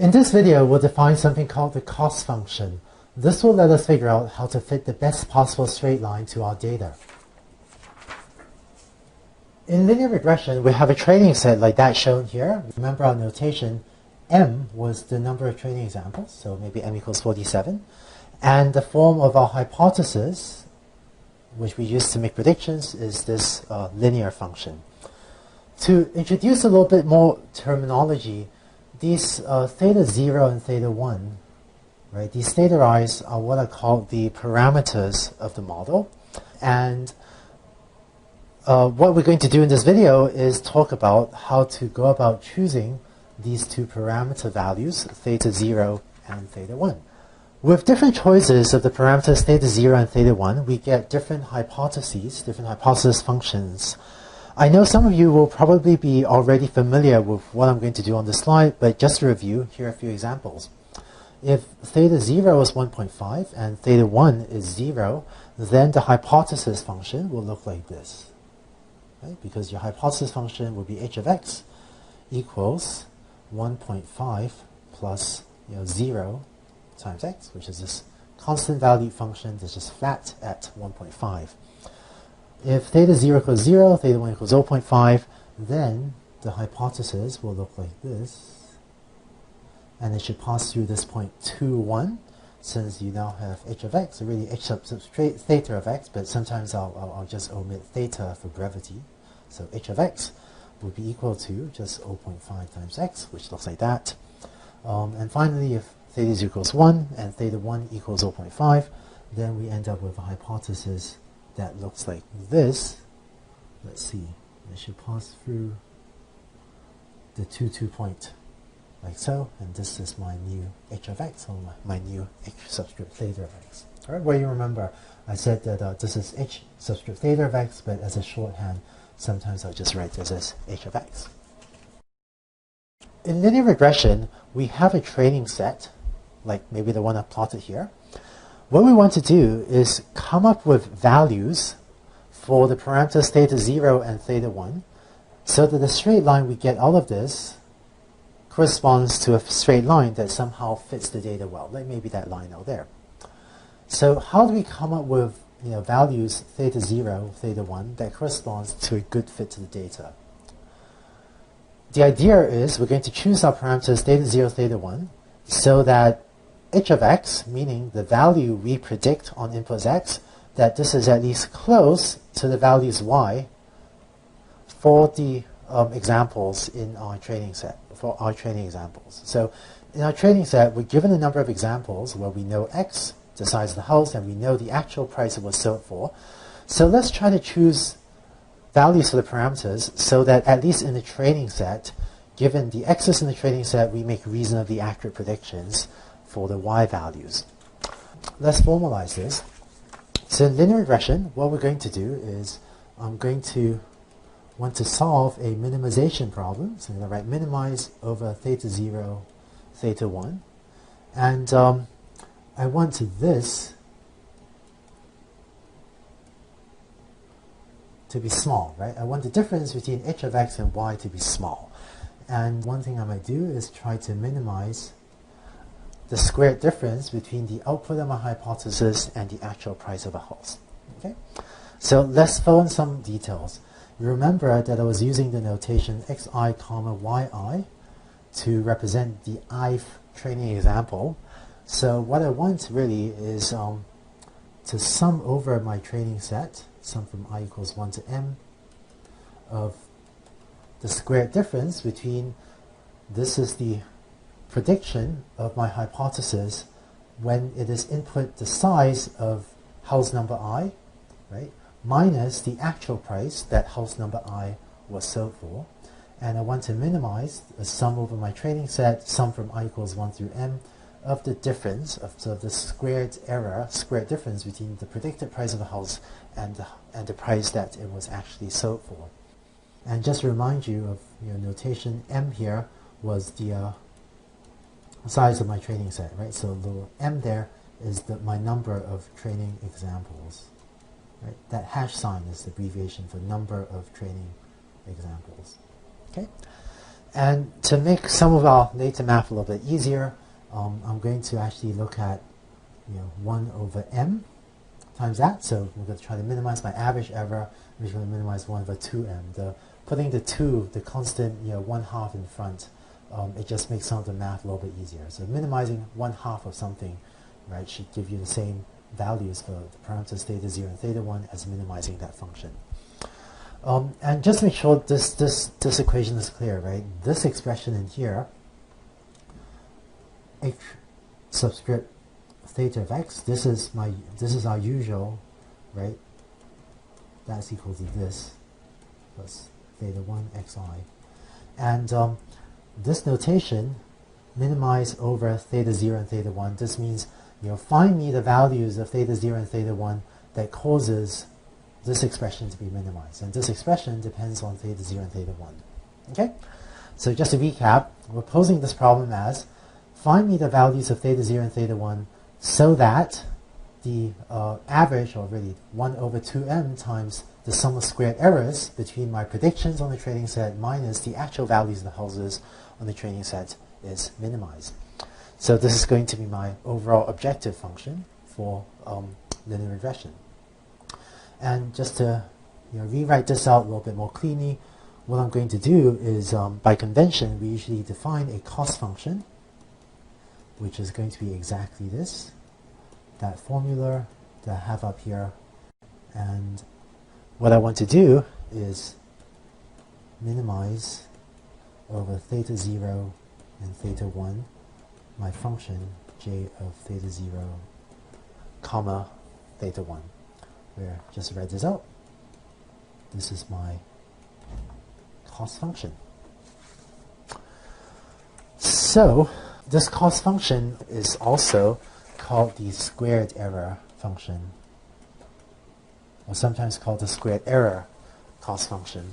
In this video, we'll define something called the cost function. This will let us figure out how to fit the best possible straight line to our data. In linear regression, we have a training set like that shown here. Remember our notation, m was the number of training examples, so maybe m equals 47. And the form of our hypothesis, which we use to make predictions, is this linear function. To introduce a little bit more terminology, these theta 0 and theta 1, right, these theta i's are what are called the parameters of the model. And what we're going to do in this video is talk about how to go about choosing these two parameter values, theta 0 and theta 1. With different choices of the parameters theta 0 and theta 1, we get different hypotheses, different hypothesis functions. I know some of you will probably be already familiar with what I'm going to do on this slide, but just to review, here are a few examples. If theta 0 is 1.5 and theta 1 is 0, then the hypothesis function will look like this. Right? Because your hypothesis function will be h of x equals 1.5 plus 0 times x, which is this constant value function that's just flat at 1.5. If theta 0 equals 0, theta 1 equals 0.5, then the hypothesis will look like this. And it should pass through this point 2, 1, since you now have h of x, or really h substrate theta of x, but sometimes I'll just omit theta for brevity. So h of x would be equal to just 0.5 times x, which looks like that. And finally, if theta 0 equals 1 and theta 1 equals 0.5, then we end up with a hypothesis that looks like this. Let's see, it should pass through the 2 point like so, and this is my new h of x, or my new h subscript theta of x. All right, well, you remember I said that this is h subscript theta of x, but as a shorthand, sometimes I'll just write this as h of x. In linear regression, we have a training set, like maybe the one I've plotted here. What we want to do is come up with values for the parameters theta 0 and theta 1, so that the straight line we get out of this corresponds to a straight line that somehow fits the data well, like maybe that line out there. So how do we come up with values theta 0, theta 1 that corresponds to a good fit to the data? The idea is we're going to choose our parameters theta 0, theta 1 so that h of x, meaning the value we predict on input x, that this is at least close to the values y for the examples in our training set, for our training examples. So in our training set, we're given a number of examples where we know x, the size of the house, and we know the actual price it was sold for. So let's try to choose values for the parameters so that at least in the training set, given the x's in the training set, we make reasonably accurate predictions for the y values. Let's formalize this. So in linear regression, what we're going to do is I'm going to want to solve a minimization problem. So I'm going to write minimize over theta 0, theta 1. And I want this to be small, right? I want the difference between h of x and y to be small. And one thing I might do is try to minimize the squared difference between the output of my hypothesis and the actual price of a house. Okay? So let's fill in some details. You remember that I was using the notation xi comma yi to represent the ith training example. So what I want really is to sum over my training set, sum from I equals 1 to m, of the squared difference between, this is the prediction of my hypothesis when it is input the size of house number I, right, minus the actual price that house number I was sold for. And I want to minimize a sum over my training set, sum from I equals 1 through m, of the difference, so the squared error, squared difference between the predicted price of a house and the price that it was actually sold for. And just to remind you of your notation, m here was the size of my training set, right? So the m there is my number of training examples, right? That hash sign is the abbreviation for number of training examples. Okay. And to make some of our later math a little bit easier, I'm going to actually look at 1 over m times that. So we're going to try to minimize my average error. We're going to minimize 1 over 2m. Putting the 2, the constant 1/2 in front, it just makes some of the math a little bit easier. So minimizing 1/2 of something, right, should give you the same values for the parameters theta 0 and theta 1 as minimizing that function. And just make sure this equation is clear, right? This expression in here, h subscript theta of x, this is our usual, right? That's equal to this plus theta 1 xi. And this notation, minimize over theta 0 and theta 1, this means find me the values of theta 0 and theta 1 that causes this expression to be minimized. And this expression depends on theta 0 and theta 1. Okay? So just to recap, we're posing this problem as, find me the values of theta 0 and theta 1 so that the average, or really 1 over 2m times the sum of squared errors between my predictions on the training set minus the actual values of the pulses on the training set is minimized. So this is going to be my overall objective function for linear regression. And just to rewrite this out a little bit more cleanly, what I'm going to do is, by convention, we usually define a cost function, which is going to be exactly this, that formula that I have up here. And what I want to do is minimize over theta 0 and theta 1 my function j of theta 0 comma theta 1. Where, just to write this out, this is my cost function. So this cost function is also called the squared error function, or sometimes called the squared error cost function.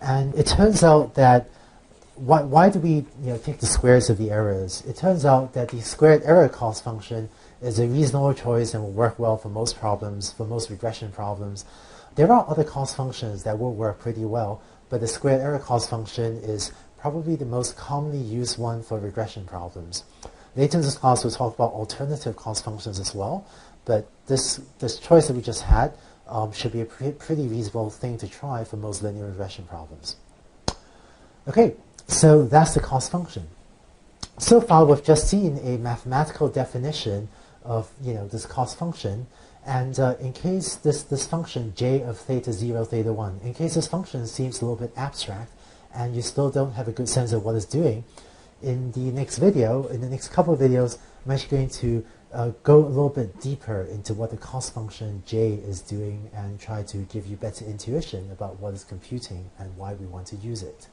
And it turns out that why do we take the squares of the errors? It turns out that the squared error cost function is a reasonable choice and will work well for most problems, for most regression problems. There are other cost functions that will work pretty well, but the squared error cost function is probably the most commonly used one for regression problems. Later in this class we'll talk about alternative cost functions as well, but this choice that we just had should be a pretty reasonable thing to try for most linear regression problems. Okay, so that's the cost function. So far we've just seen a mathematical definition of this cost function, and in case this function j of theta 0 theta 1, in case this function seems a little bit abstract and you still don't have a good sense of what it's doing, in the next video, in the next couple of videos, I'm actually going to go a little bit deeper into what the cost function j is doing and try to give you better intuition about what it's computing and why we want to use it.